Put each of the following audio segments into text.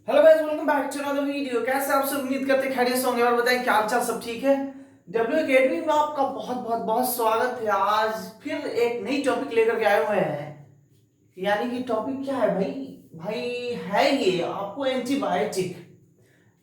Hello guys, welcome back to another video. कैसे आप सब? उम्मीद करते हैं खैरियत से होंगे और बताएं क्या हालचाल, सब ठीक है? डब्ल्यू एकेडमी में आपका बहुत बहुत बहुत स्वागत है। आज फिर एक नई टॉपिक लेकर के आए हुए हैं। यानी कि टॉपिक क्या है भाई? भाई है ये आपको एंटीबायोटिक।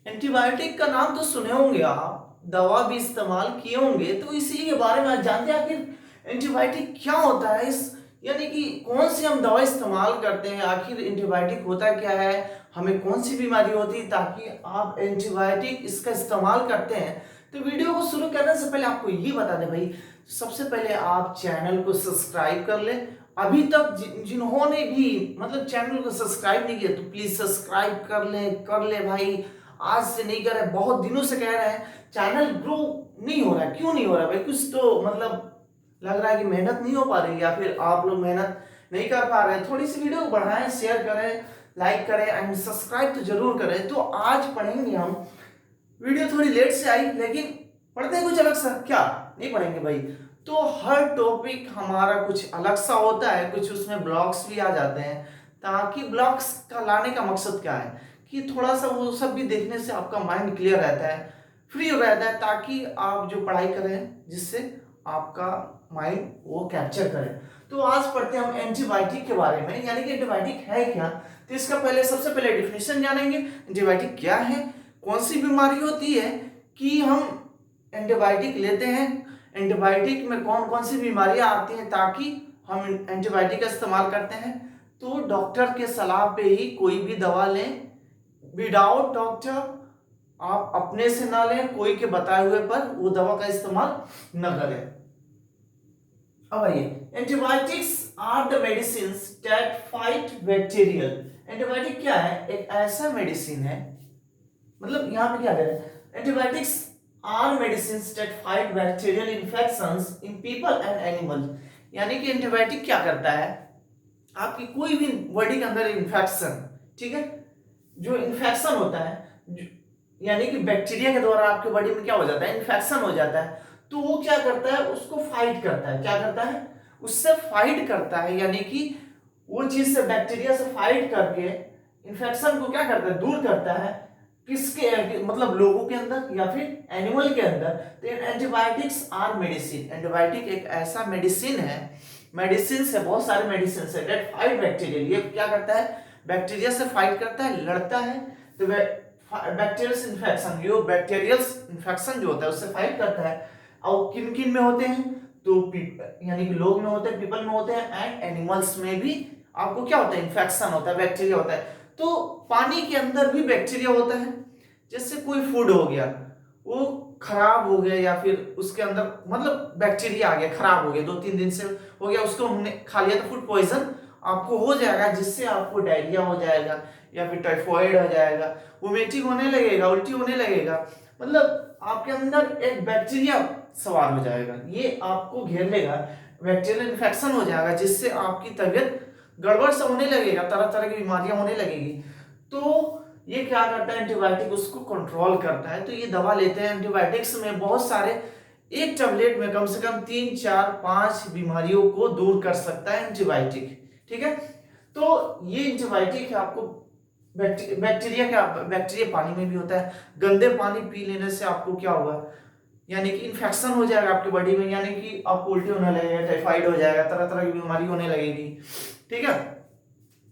एंटीबायोटिक का नाम तो सुने होंगे आप, दवा भी इस्तेमाल किए होंगे, तो इसी के बारे में आज जानते हैं आखिर एंटीबायोटिक क्या होता है। इस यानी कि कौन सी हम दवा इस्तेमाल करते हैं, आखिर एंटीबायोटिक होता क्या है, हमें कौन सी बीमारी होती है ताकि आप एंटीबायोटिक इसका इस्तेमाल करते हैं। तो वीडियो को शुरू करने से पहले आपको ये बता दें भाई, सबसे पहले आप चैनल को सब्सक्राइब कर ले। अभी तक जिन्होंने भी मतलब चैनल को सब्सक्राइब नहीं किया तो प्लीज सब्सक्राइब कर ले भाई। आज से नहीं कर रहे, बहुत दिनों से कह रहे हैं, चैनल ग्रो नहीं हो रहा है। क्यों नहीं हो रहा भाई? कुछ तो मतलब लग रहा है कि मेहनत नहीं हो पा रही, या फिर आप लोग मेहनत नहीं कर पा रहे हैं। थोड़ी सी वीडियो को बढ़ाएं, शेयर करें, लाइक करें एंड सब्सक्राइब तो जरूर करें। तो आज पढ़ेंगे हम, वीडियो थोड़ी लेट से आई लेकिन पढ़ते हैं कुछ अलग सा। क्या नहीं पढ़ेंगे भाई? तो हर टॉपिक हमारा कुछ अलग सा होता है, कुछ उसमें ब्लॉग्स भी आ जाते हैं। ताकि ब्लॉग्स का लाने का मकसद क्या है कि थोड़ा सा वो सब भी देखने से आपका माइंड क्लियर रहता है, फ्री हो रहता है, ताकि आप जो पढ़ाई करें जिससे आपका माइंड वो कैप्चर करे। तो आज पढ़ते हैं हम एंटीबायोटिक के बारे में, यानी कि एंटीबायोटिक है क्या। तो इसका सबसे पहले डिफिनेशन जानेंगे, एंटीबायोटिक क्या है, कौन सी बीमारी होती है कि हम एंटीबायोटिक लेते हैं, एंटीबायोटिक में कौन कौन सी बीमारियां आती हैं ताकि हम एंटीबायोटिक का इस्तेमाल करते हैं। तो डॉक्टर के सलाह पे ही कोई भी दवा लें, विदाउट डॉक्टर आप अपने से ना लें, कोई के बताए हुए पर वो दवा का इस्तेमाल न करें। अब आइए, antibiotics are the medicine that fight bacterial. Antibiotic क्या है? एक ऐसा मेडिसिन है, मतलब यहां पे क्या कह रहे हैं, antibiotics are medicine that fight bacterial infections in people and animal. यानी कि एंटीबायोटिक क्या करता है, आपकी कोई भी बॉडी के अंदर इन्फेक्शन, ठीक है, जो इन्फेक्शन होता है, यानी कि बैक्टीरिया के द्वारा आपके बॉडी में क्या हो जाता है, इन्फेक्शन हो जाता है, तो वो क्या करता है, उसको फाइट करता है। क्या करता है? उससे फाइट करता है, यानी कि वो चीज से, बैक्टीरिया से फाइट करके इन्फेक्शन को क्या करता है, दूर करता है। किसके मतलब लोगों के अंदर या फिर एनिमल के अंदर। तो एंटीबायोटिक्स आर मेडिसिन। एंटीबायोटिक एक ऐसा मेडिसिन है, मेडिसिन से बहुत सारे मेडिसिन है दैट फाइट बैक्टीरिया। ये क्या करता है, बैक्टीरिया से फाइट करता है, लड़ता है। तो बैक्टीरियल इन्फेक्शन, जो बैक्टीरियल इन्फेक्शन जो होता है उससे फाइट करता है। और किन किन में होते हैं? तो यानी कि लोग में होते हैं, पीपल में होते हैं, एंड एनिमल्स में भी आपको क्या होता है, इन्फेक्शन होता है, बैक्टीरिया होता है। तो पानी के अंदर भी बैक्टीरिया होता है। जैसे कोई फूड हो गया, वो खराब हो गया, या फिर उसके अंदर मतलब बैक्टीरिया आ गया, खराब हो गया, 2-3 दिन से हो गया, उसको हमने खा लिया तो फूड पॉइजन आपको हो जाएगा, जिससे आपको डायरिया हो जाएगा या फिर टाइफॉइड हो जाएगा, वोमिटिंग होने लगेगा, उल्टी होने लगेगा, मतलब आपके अंदर एक बैक्टीरिया सवार हो जाएगा, ये आपको घेर लेगा, बैक्टीरियल इन्फेक्शन हो जाएगा, जिससे आपकी तबीयत गड़बड़ सा होने लगेगा, तरह तरह की बीमारियां होने लगेगी। तो ये क्या करता है, एंटीबायोटिक उसको कंट्रोल करता है। तो ये दवा लेते हैं, एंटीबायोटिक्स में बहुत सारे, एक टैबलेट में कम से कम 3-4-5 बीमारियों को दूर कर सकता है एंटीबायोटिक, ठीक है। तो ये एंटीबायोटिक है आपको बैक्टीरिया, क्या बैक्टीरिया पानी में भी होता है, गंदे पानी पी लेने से आपको क्या होगा, यानी कि इन्फेक्शन हो जाएगा आपकी बॉडी में, यानी कि आपको उल्टी होने लगेगा, टाइफाइड हो जाएगा, तरह तरह की बीमारी होने लगेगी, ठीक है।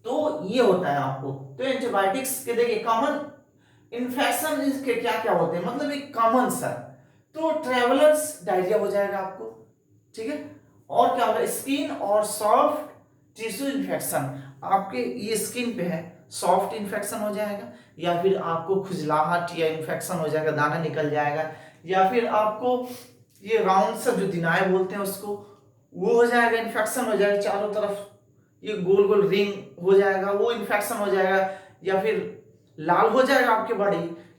तो ये होता है आपको। तो एंटीबायोटिक्स के देखिए कॉमन इन्फेक्शन इसके क्या क्या होते हैं, मतलब एक कॉमन सा, तो ट्रेवलर्स डायरिया हो जाएगा आपको, ठीक है। और क्या होगा, स्किन और सॉफ्ट टिश्यू इन्फेक्शन, आपके ये स्किन पे है, सॉफ्ट इन्फेक्शन हो जाएगा, या फिर आपको खुजलाहट या इन्फेक्शन हो जाएगा, दाना निकल जाएगा, या फिर आपको ये राउंड सा जो दिनाए बोलते हैं उसको, वो हो जाएगा, इन्फेक्शन हो जाएगा चारों तरफ, ये गोल गोल रिंग हो जाएगा, वो इन्फेक्शन हो जाएगा, या फिर लाल हो जाएगा आपके बॉडी,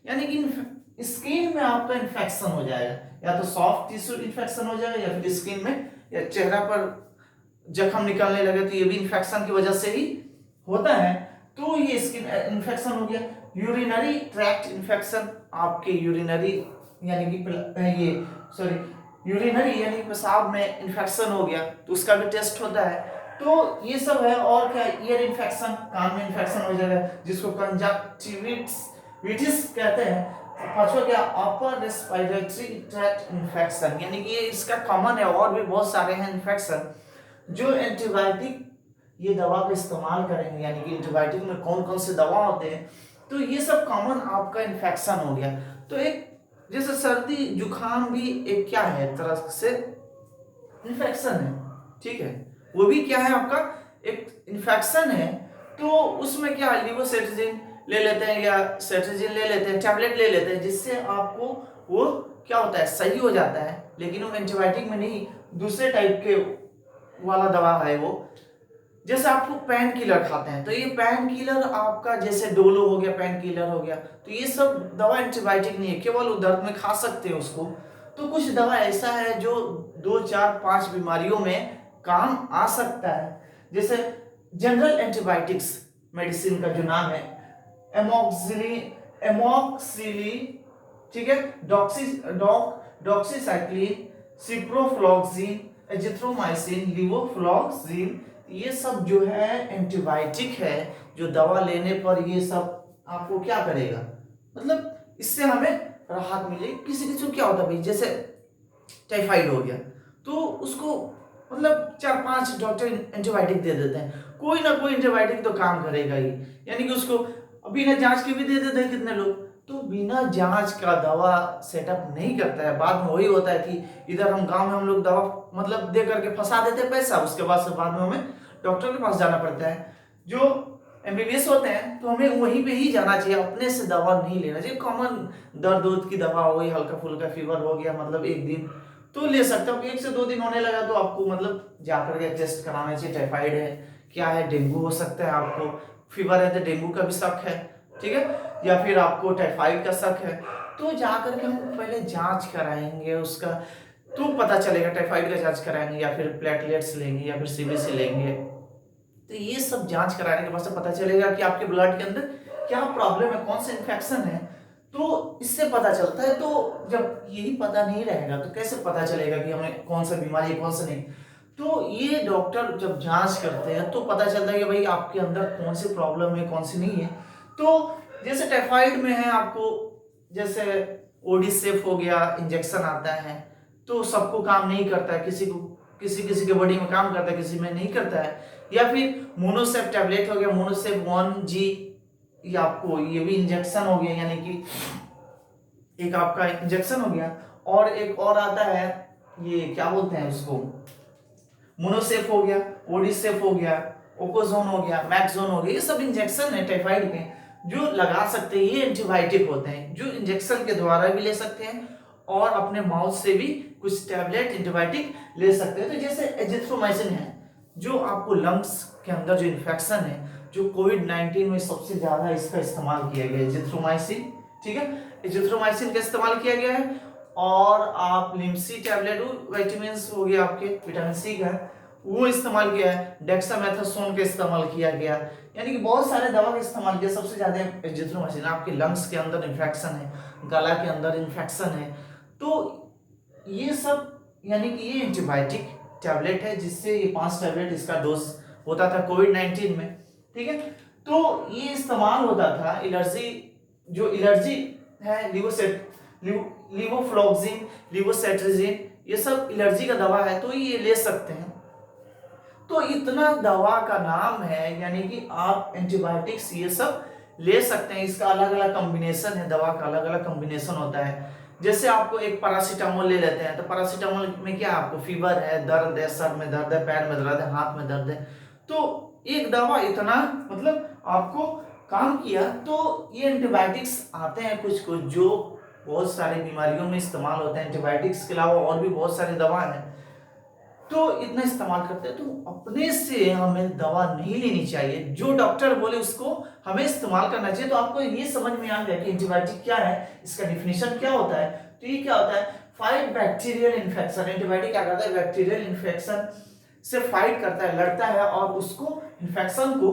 यानी कि स्किन में आपका इन्फेक्शन हो जाएगा, या तो सॉफ्ट टिश्यू इन्फेक्शन हो जाएगा, या फिर स्किन में या चेहरा पर जख्म निकलने लगे, तो ये भी इन्फेक्शन की वजह से ही होता है। तो ये स्किन इन्फेक्शन हो गया। यूरिनरी ट्रैक्ट इन्फेक्शन, आपके यूरिनरी यानी कि यूरिनरी यानी पेशाब में इन्फेक्शन हो गया, तो उसका भी टेस्ट होता है। तो ये सब है। और क्या, ईयर इन्फेक्शन, कान में इन्फेक्शन हो जाएगा जिसको कंजक्टिविटिस कहते हैं। पांचवा क्या, अपर रेस्पिरेटरी ट्रैक्ट इन्फेक्शन, यानी कि ये इसका कॉमन है, और भी बहुत सारे हैं इन्फेक्शन जो एंटीबायोटिक ये दवा का इस्तेमाल करेंगे, यानी कि एंटीबायोटिक में कौन कौन से दवा होते हैं। तो ये सब कॉमन आपका इन्फेक्शन हो गया। तो एक जैसे सर्दी जुकाम भी एक क्या है, तरह से इन्फेक्शन है, ठीक है, वो भी क्या है आपका एक इन्फेक्शन है। तो उसमें क्या लिवोसेट्रिजिन ले लेते हैं या सेट्रिजिन ले लेते हैं, टैबलेट ले लेते हैं, जिससे आपको वो क्या होता है, सही हो जाता है। लेकिन वो एंटीबायोटिक में नहीं, दूसरे टाइप के वाला दवा है वो। जैसे आपको पेन किलर खाते हैं, तो ये पेन किलर आपका जैसे डोलो हो गया, पेन किलर हो गया, तो ये सब दवा एंटीबायोटिक नहीं है, केवल दर्द में खा सकते हैं उसको। तो कुछ दवा ऐसा है जो 2, 4, 5 बीमारियों में काम आ सकता है। जैसे जनरल एंटीबायोटिक्स मेडिसिन का जो नाम है एमोक्सिली, ठीक है, डॉक्सीसाइक्लिन, सिप्रोफ्लॉक्सिन, एजिथ्रोमाइसिन, लिवोफ्लॉक्सिन, ये सब जो है एंटीबायोटिक है, जो दवा लेने पर ये सब आपको क्या करेगा, मतलब इससे हमें राहत मिलेगी। किसी किसी को क्या होता है भाई, जैसे टाइफाइड हो गया, तो उसको मतलब 4-5 डॉक्टर एंटीबायोटिक दे देते हैं, कोई ना कोई एंटीबायोटिक तो काम करेगा ही, यानी कि उसको बिना जांच के भी दे देते हैं कितने लोग। तो बिना जांच का दवा सेटअप नहीं करता है। बाद में वही होता है कि इधर हम गांव में हम लोग दवा मतलब दे करके फंसा देते हैं पैसा, उसके बाद से बाद में हमें डॉक्टर के पास जाना पड़ता है। जो एमबीबीएस होते हैं तो हमें वहीं पे ही जाना चाहिए, अपने से दवा नहीं लेना चाहिए। कॉमन दर्द की दवा हो गई, हल्का फुल्का फीवर हो गया, मतलब एक दिन तो ले सकते हो। 1 से 2 दिन होने लगा तो आपको मतलब जाकर के टेस्ट कराना चाहिए, टाइफाइड है क्या है, डेंगू हो सकता है, आपको फीवर है तो डेंगू का भी शक है, ठीक है, या फिर आपको टाइफाइड का शक है, तो जाकर के हम पहले जांच कराएंगे उसका, तो पता चलेगा। टाइफाइड का जांच कराएंगे या फिर प्लेटलेट्स लेंगे या फिर सीबीसी लेंगे, तो ये सब जांच कराने के बाद से पता चलेगा कि आपके ब्लड के अंदर क्या प्रॉब्लम है, कौन सा इन्फेक्शन है, तो इससे पता चलता है। तो जब यही पता नहीं रहेगा तो कैसे पता चलेगा कि हमें कौन सा बीमारी है कौन सा नहीं। तो ये डॉक्टर जब जांच करते हैं तो पता चलता है कि भाई आपके अंदर कौन सी प्रॉब्लम है कौन सी नहीं है। तो जैसे टाइफाइड में है आपको, जैसे ओडिसेफ हो गया, इंजेक्शन आता है, तो सबको काम नहीं करता है, किसी के बॉडी में काम करता है, किसी में नहीं करता है। या फिर मोनोसेफ टैबलेट हो गया, मोनोसेफ 1G, ये आपको ये भी इंजेक्शन हो गया, यानी कि एक आपका इंजेक्शन हो गया। और एक और आता है, ये क्या बोलते हैं उसको, मोनोसेफ हो गया, ओडिसेफ हो गया, ओकोजोन हो गया, मैक्सोन हो गया, ये सब इंजेक्शन है टाइफाइड के जो लगा सकते हैं। ये एंटीबायोटिक होते हैं जो इंजेक्शन के द्वारा भी ले सकते हैं और अपने माउथ से भी कुछ टैबलेट एंटीबायोटिक ले सकते हैं। तो जैसे एजिथ्रोमाइसिन है जो आपको लंग्स के अंदर जो इन्फेक्शन है, जो कोविड-19 में सबसे ज्यादा इसका इस्तेमाल किया गया है एजिथ्रोमाइसिन, ठीक है, एजिथ्रोमाइसिन का इस्तेमाल किया गया है। और आप लिम्सी टैबलेट, विटामिन हो गया आपके विटामिन सी का, वो इस्तेमाल किया है। डेक्सामेथासोन का इस्तेमाल किया गया, यानी कि बहुत सारे दवा का इस्तेमाल किया। सबसे ज्यादा एजिथ्रोमाइसिन, आपके लंग्स के अंदर इन्फेक्शन है, गला के अंदर इन्फेक्शन है, तो ये सब यानी कि ये एंटीबायोटिक टैबलेट है, जिससे ये 5 टैबलेट इसका डोज होता था कोविड-19 में, ठीक है। तो ये इस्तेमाल होता था एलर्जी, जो एलर्जी है, लिवोफ्लॉक्सिन, लिवोसेट्रिजिन, ये सब एलर्जी का दवा है, तो ये ले सकते हैं। तो इतना दवा का नाम है, यानी कि आप एंटीबायोटिक्स ये सब ले सकते हैं। इसका अलग अलग कॉम्बिनेशन है, दवा का अलग अलग कॉम्बिनेशन होता है। जैसे आपको एक पैरासीटामोल ले लेते हैं, तो पैरासीटामोल में क्या, आपको फीवर है, दर्द है, सर में दर्द है, पैर में दर्द है, हाथ में दर्द है, तो एक दवा इतना मतलब आपको काम किया। तो ये एंटीबायोटिक्स आते हैं कुछ कुछ जो बहुत सारी बीमारियों में इस्तेमाल होते हैं। एंटीबायोटिक्स के अलावा और भी बहुत सारी दवा है, तो इतना इस्तेमाल करते हैं। तो अपने से हमें दवा नहीं लेनी चाहिए, जो डॉक्टर बोले उसको हमें इस्तेमाल करना चाहिए। तो आपको ये समझ में आ गया कि एंटीबायोटिक क्या है, इसका डिफिनेशन क्या होता है। तो ये क्या होता है, फाइट बैक्टीरियल इन्फेक्शन। एंटीबायोटिक क्या करता है, बैक्टीरियल इन्फेक्शन से फाइट करता है, लड़ता है और उसको इन्फेक्शन को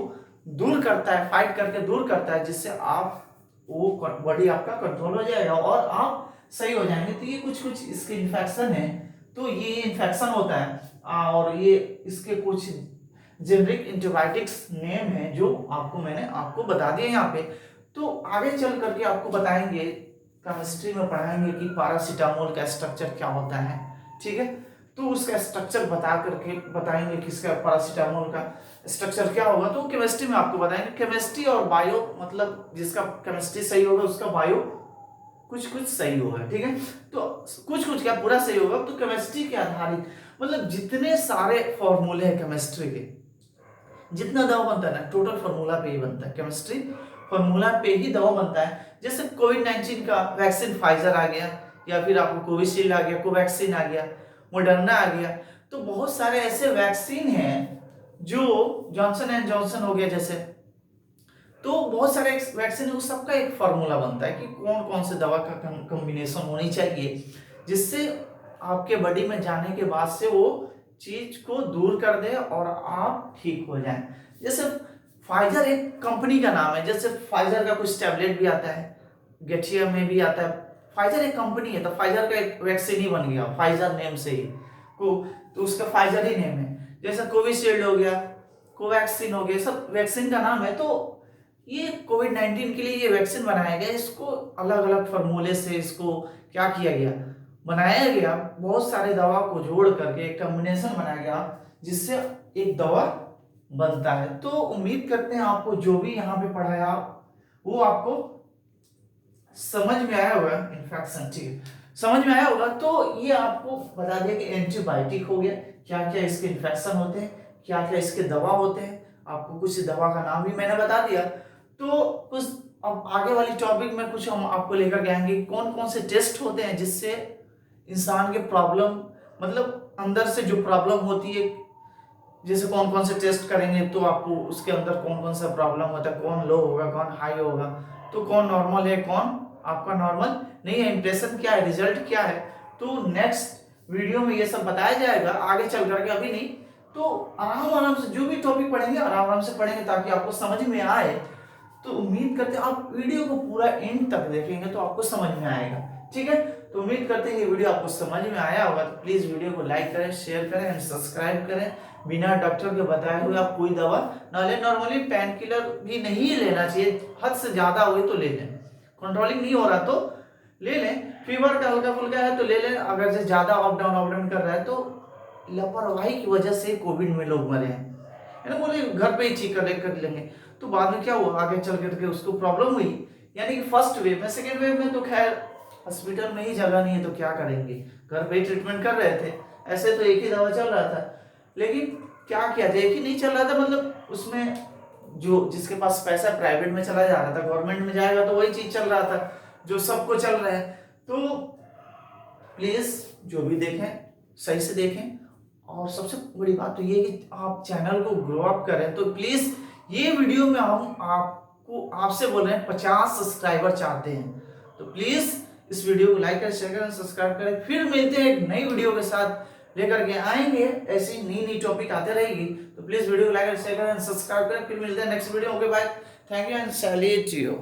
दूर करता है, फाइट करके दूर करता है, जिससे आप वो बॉडी आपका कंट्रोल हो जाएगा और आप सही हो जाएंगे। तो ये कुछ कुछ इसके इन्फेक्शन है, तो ये इन्फेक्शन होता है और ये इसके कुछ जेनरिक एंटीबायोटिक्स नेम है जो मैंने आपको बता दिया यहाँ पे। तो आगे चल करके आपको बताएंगे, केमिस्ट्री में पढ़ाएंगे कि पैरासीटामोल का स्ट्रक्चर क्या होता है, ठीक है। तो उसका स्ट्रक्चर बता करके बताएंगे किसका पैरासीटामोल का स्ट्रक्चर क्या होगा, तो केमिस्ट्री में आपको बताएंगे। केमिस्ट्री और बायो मतलब जिसका केमिस्ट्री सही होगा उसका बायो कुछ कुछ सही होगा, ठीक है। तो कुछ कुछ क्या पूरा सही होगा। तो केमिस्ट्री के आधारित मतलब जितने सारे फॉर्मूले हैं केमिस्ट्री के, जितना दवा बनता है ना टोटल फॉर्मूला पे ही बनता है, केमिस्ट्री फॉर्मूला पे ही दवा बनता है। जैसे कोविड-19 का वैक्सीन फाइजर आ गया, या फिर आपको कोविशील्ड आ गया, कोवैक्सीन आ गया, मॉडर्ना आ गया। तो बहुत सारे ऐसे वैक्सीन हैं जो जॉनसन एंड जॉनसन हो गया जैसे, तो बहुत सारे वैक्सीन है, उस सबका एक फार्मूला बनता है कि कौन कौन से दवा का कॉम्बिनेशन होनी चाहिए जिससे आपके बॉडी में जाने के बाद से वो चीज को दूर कर दे और आप ठीक हो जाएं। जैसे फाइजर एक कंपनी का नाम है, जैसे फाइजर का कुछ टैबलेट भी आता है, गेठिया में भी आता है। फाइजर एक कंपनी है तो फाइजर का एक वैक्सीन ही बन गया फाइजर नेम से ही तो उसका फाइजर ही नेम है। जैसे कोविशील्ड हो गया, कोवैक्सीन हो गया, सब वैक्सीन का नाम है। तो ये कोविड-19 के लिए ये वैक्सीन बनाया गया, इसको अलग अलग फार्मूले से इसको क्या किया गया, बनाया गया, बहुत सारे दवा को जोड़ करके एक कॉम्बिनेशन बनाया गया जिससे एक दवा बनता है। तो उम्मीद करते हैं आपको जो भी यहाँ पे पढ़ाया वो आपको समझ में आया होगा। इन्फेक्शन, ठीक है, समझ में आया होगा। तो ये आपको बता दिया कि एंटीबायोटिक हो गया, क्या क्या इसके इन्फेक्शन होते हैं, क्या क्या इसके दवा होते हैं, आपको कुछ दवा का नाम भी मैंने बता दिया। तो कुछ अब आगे वाली टॉपिक में कुछ हम आपको लेकर के आएंगे कौन कौन से टेस्ट होते हैं जिससे इंसान के प्रॉब्लम मतलब अंदर से जो प्रॉब्लम होती है, जैसे कौन कौन से टेस्ट करेंगे तो आपको उसके अंदर कौन कौन सा प्रॉब्लम होता है, कौन लो होगा कौन हाई होगा, तो कौन नॉर्मल है कौन आपका नॉर्मल नहीं है, इंप्रेशन क्या है, रिजल्ट क्या है। तो नेक्स्ट वीडियो में ये सब बताया जाएगा आगे चल करके, अभी नहीं। तो आराम आराम से जो भी टॉपिक पढ़ेंगे आराम आराम से पढ़ेंगे ताकि आपको समझ में आए। तो उम्मीद करते हैं आप वीडियो को पूरा एंड तक देखेंगे तो आपको समझ में आएगा, ठीक है। तो उम्मीद करते हैं ये वीडियो आपको समझ में आया होगा। तो प्लीज वीडियो को लाइक करें, शेयर करें एंड सब्सक्राइब करें। बिना डॉक्टर के बताए हुए आप कोई दवा ना लें। नॉर्मली पेन किलर भी नहीं लेना चाहिए, हद से ज्यादा हुए तो ले लें, कंट्रोलिंग नहीं हो रहा तो ले लें। फीवर का हल्का फुल्का है तो ले लें, अगर से ज्यादा अप डाउन कर रहा है तो लापरवाही की वजह से कोविड में लोग मरे हैं, है ना, बोले घर पे ही ठीक कर लेंगे। तो बाद में क्या हुआ, आगे चल करके उसको प्रॉब्लम हुई। यानी कि फर्स्ट वेव में, सेकेंड वेव में तो खैर हॉस्पिटल में ही जगह नहीं है तो क्या करेंगे, घर पे ही ट्रीटमेंट कर रहे थे। ऐसे तो एक ही दवा चल रहा था, लेकिन क्या किया जाए, एक ही नहीं चल रहा था, मतलब उसमें जो जिसके पास पैसा प्राइवेट में चला जा रहा था, गवर्नमेंट में जाएगा तो वही चीज चल रहा था जो सबको चल रहा है। तो प्लीज जो भी देखें सही से देखें, और सबसे बड़ी बात तो ये कि आप चैनल को ग्रो अप करें। तो प्लीज ये वीडियो में हम आपसे बोल रहे हैं 50 सब्सक्राइबर चाहते हैं, तो प्लीज इस वीडियो को लाइक करें, शेयर करें, सब्सक्राइब करें। फिर मिलते हैं एक नई वीडियो के साथ लेकर के आएंगे, ऐसी नई टॉपिक आते रहेगी। तो प्लीज वीडियो को लाइक करें, शेयर करें, सब्सक्राइब करें। फिर मिलते हैं next video. Okay bye, thank you and salute you.